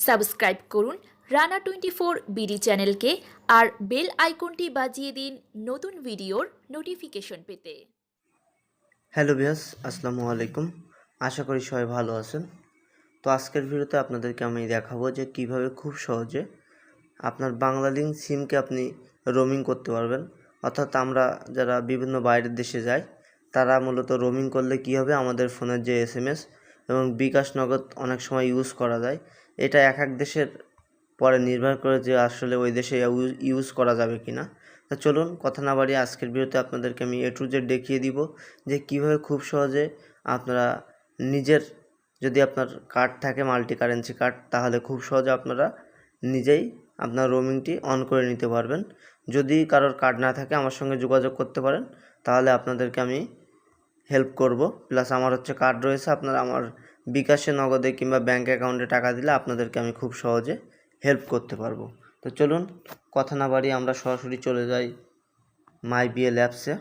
Subscribe করুন Rana 24 BD চ্যানেলকে আর bell আইকনটি বাজিয়ে দিন নতুন ভিডিওর নোটিফিকেশন পেতে। হ্যালো ভিউয়ার্স, আসসালামু আলাইকুম। আশা করি সবাই ভালো আছেন। তো আজকের ভিডিওতে আপনাদেরকে আমি দেখাবো যে কিভাবে খুব সহজে আপনার বাংলালিংক সিমকে আপনি রোমিং করতে পারবেন। অর্থাৎ আমরা যারা বিভিন্ন বাইরের দেশে যাই তারা মূলত রোমিং করলে কী হবে, আমাদের ফোনের যে SMS এবং বিকাশ নগদ অনেক সময় ইউজ করা যায়। এটা এক এক দেশের পরে নির্ভর করে যে আসলে ওই দেশে ইউজ করা যাবে কি না। তো চলুন কথা না বাড়িয়ে আজকের ভিডিওতে আপনাদেরকে আমি A to Z দেখিয়ে দিব যে কীভাবে খুব সহজে আপনারা নিজের, যদি আপনার কার্ড থাকে মাল্টি কারেন্সি কার্ড, তাহলে খুব সহজে আপনারা নিজেই আপনার রোমিংটি অন করে নিতে পারবেন। যদি কারোর কার্ড না থাকে আমার সঙ্গে যোগাযোগ করতে পারেন, তাহলে আপনাদেরকে আমি হেল্প করব। প্লাস আমার কার্ড রয়েছে, আপনারা আমার বিকাশে, নগদে কিংবা ব্যাঙ্ক অ্যাকাউন্টে টাকা দিলে আপনাদেরকে আমি খুব সহজে হেল্প করতে পারবো। তো চলুন কথা না বাড়িয়ে আমরা সরাসরি চলে যাই মাই বিএল অ্যাপসে।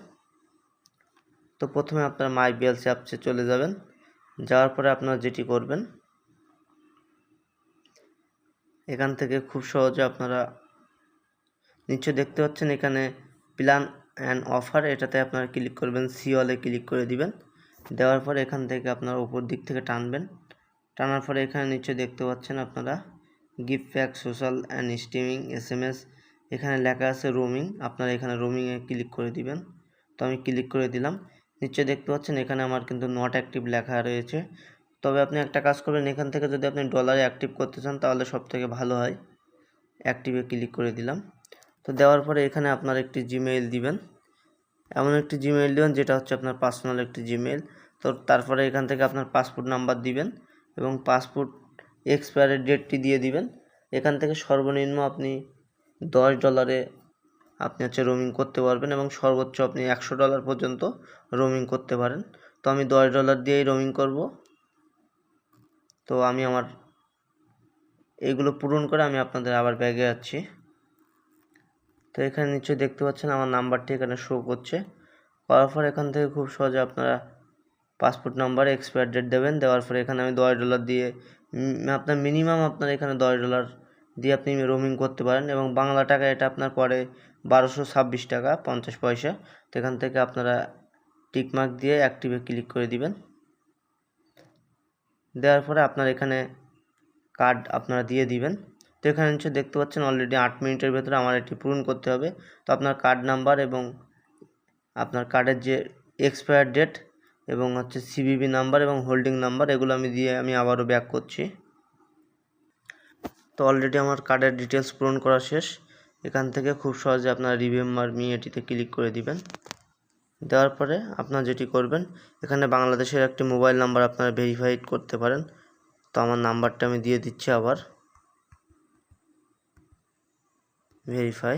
তো প্রথমে আপনারা মাই বিএল অ্যাপসে চলে যাবেন। যাওয়ার পরে আপনারা যেটি করবেন, এখান থেকে খুব সহজে আপনারা নিচে দেখতে পাচ্ছেন এখানে প্ল্যান অ্যান্ড অফার, এটাতে আপনারা ক্লিক করবেন, সি অলে ক্লিক করে দিবেন। দেওয়ার পরে এখান থেকে আপনারা উপর দিক থেকে টানবেন। টানার পরে এখানে নিচে দেখতে পাচ্ছেন আপনারা gift pack, social and streaming, SMS, এখানে লেখা আছে রোমিং। আপনারা এখানে রোমিংয়ে ক্লিক করে দিবেন। তো আমি ক্লিক করে দিলাম। নিচে দেখতে পাচ্ছেন এখানে আমার কিন্তু নট অ্যাক্টিভ লেখা রয়েছে। তবে আপনি একটা কাজ করবেন, এখান থেকে যদি আপনি ডলারে অ্যাক্টিভ করতে চান তাহলে সবথেকে ভালো হয়। অ্যাক্টিভে ক্লিক করে দিলাম। তো দেওয়ার পরে এখানে আপনার একটি জিমেইল দিবেন, এমন একটি জিমেইল দিবেন যেটা হচ্ছে আপনার পার্সোনাল একটি জিমেইল। তো তারপরে এখান থেকে আপনার পাসপোর্ট নাম্বার দিবেন এবং পাসপোর্ট এক্সপায়ারি ডেটটি দিয়ে দিবেন। এখান থেকে সর্বনিম্ন আপনি $10 আপনি রোমিং করতে পারবেন এবং সর্বোচ্চ আপনি $100 পর্যন্ত রোমিং করতে পারেন। তো আমি $10 দিয়েই রোমিং করব। তো আমি আমার এইগুলো পূরণ করে আমি আপনাদের আবার ব্যাগে যাচ্ছি। তো এখানে নিচে দেখতে পাচ্ছেন আমার নাম্বারটি এখানে শো করছে। করার পর এখান থেকে খুব সহজে আপনারা পাসপোর্ট নাম্বার, এক্সপায়ার ডেট দেবেন। দেওয়ার পরে এখানে আমি $10 দিয়ে আপনার মিনিমাম আপনার এখানে $10 দিয়ে আপনি রোমিং করতে পারেন এবং বাংলা টাকা এটা আপনার পরে 1226 টাকা 50 পয়সা। তো এখান থেকে আপনারা টিকমার্ক দিয়ে অ্যাক্টিভে ক্লিক করে দিবেন। দেওয়ার পরে আপনার এখানে কার্ড আপনারা দিয়ে দিবেন। তো এখানে নিচে দেখতে পাচ্ছেন অলরেডি 8 মিনিটের ভেতরে আমার এটি পূরণ করতে হবে। তো আপনার কার্ড নাম্বার এবং আপনার কার্ডের যে এক্সপায়ার ডেট এবং CVV নাম্বার এবং হোল্ডিং নাম্বার, এগুলো আমি দিয়ে আমি আবারও ব্যাক করছি। তো অলরেডি আমার কার্ডের ডিটেলস পূরণ করা শেষ। এখান থেকে খুব সহজে আপনারা রিমেম্বার মি এটিতে ক্লিক করে দিবেন। দেওয়ার পরে আপনারা যেটি করবেন, এখানে বাংলাদেশের একটি মোবাইল নাম্বার আপনারা ভেরিফাই করতে পারেন। তো আমার নাম্বারটা আমি দিয়ে দিচ্ছি আবার, ভেরিফাই।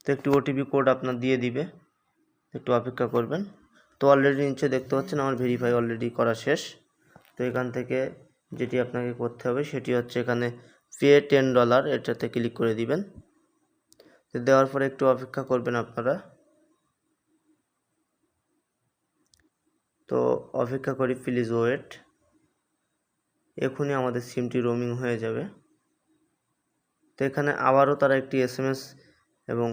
তো একটি OTP কোড আপনার দিয়ে দিবে, একটু অপেক্ষা করবেন। তো অলরেডি নিচে দেখতে পাচ্ছেন আমার ভেরিফাই অলরেডি করা শেষ। তো এখান থেকে যেটি আপনাকে করতে হবে সেটি হচ্ছে এখানে পে $10, এটাতে ক্লিক করে দিবেন। তো দেওয়ার পরে একটু অপেক্ষা করবেন আপনারা। তো অপেক্ষা করি, প্লিজ ওয়েট। এখনই আমাদের সিমটি রোমিং হয়ে যাবে। তো এখানে আবারও তারা একটি SMS এবং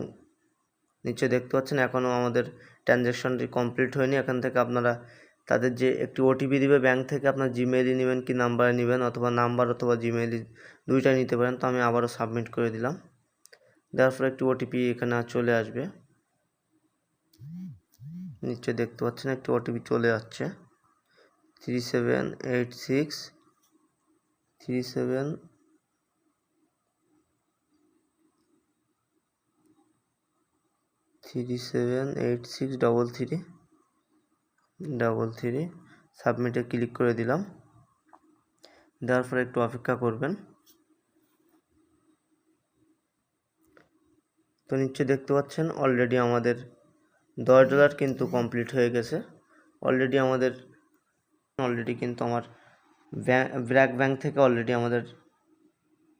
নিচে দেখতে পাচ্ছেন এখনও আমাদের ট্রানজ্যাকশনটি কমপ্লিট হয়নি। এখান থেকে আপনারা তাদের যে একটি OTP দিবে ব্যাংক থেকে, আপনার জিমেইলই নেবেন কি নাম্বারে নেবেন, অথবা নাম্বার অথবা জিমেইলই দুইটাই নিতে পারেন। তো আমি আবারও সাবমিট করে দিলাম। দেওয়ার পরে একটি OTP এখানে চলে আসবে। নিচে দেখতে পাচ্ছেন একটি OTP চলে আসছে, 3786 33 সাবমিটে ক্লিক করে দিলাম। দেওয়ার পরে একটু অপেক্ষা করবেন। তো নিচে দেখতে পাচ্ছেন অলরেডি আমাদের $10 কিন্তু কমপ্লিট হয়ে গেছে। অলরেডি কিন্তু আমার ব্র্যাক ব্যাংক থেকে অলরেডি আমাদের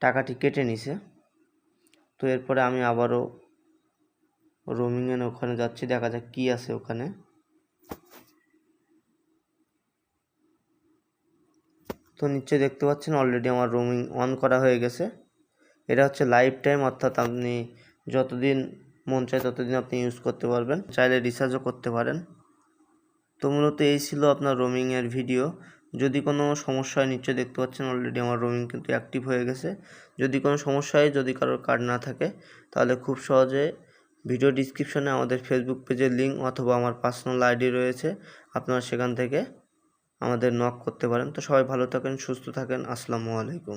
টাকাটি কেটে নিছে। তো এরপরে আমি আবারও রোমিংয়ের ওখানে যাচ্ছি, দেখা যাক কী আছে ওখানে। তো তো নিশ্চয়ই দেখতে পাচ্ছেন অলরেডি আমার রোমিং অন করা হয়ে গেছে। এটা হচ্ছে লাইফ টাইম, অর্থাৎ আপনি যতদিন মন চায় ততদিন আপনি ইউজ করতে পারবেন, চাইলে রিচার্জও করতে পারেন। তো মূলত এই ছিল আপনার রোমিংয়ের ভিডিও। যদি কোনো সমস্যা হয় নিশ্চয়ই দেখতে পাচ্ছেন অলরেডি আমার রোমিং কিন্তু অ্যাক্টিভ হয়ে গেছে। যদি কোনো সমস্যা হয়, যদি কারোর কার্ড না থাকে, তাহলে খুব সহজে ভিডিও ডিসক্রিপশনে আমাদের ফেসবুক পেজের লিঙ্ক অথবা আমার পার্সোনাল আইডি রয়েছে, আপনারা সেখান থেকে আমাদের নক করতে পারেন। তো সবাই ভালো থাকেন, সুস্থ থাকেন। আসসালামু আলাইকুম।